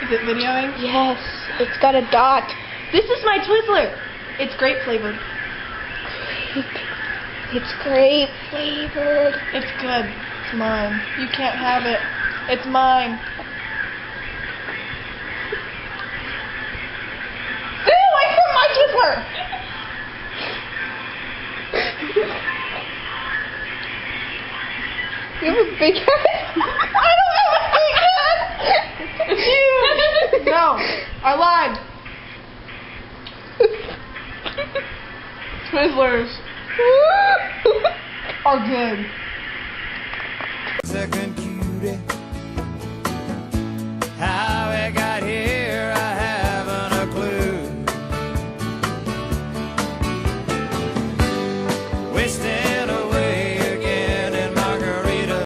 Is it videoing? Yes, it's got a dot. This is my Twizzler. It's grape flavored. It's grape flavored. It's good. It's mine. You can't have it. It's mine. Stay away from my Twizzler! You have a big head? I don't have a big head! It's huge! No, I lied. Twizzlers are good. Second cutie.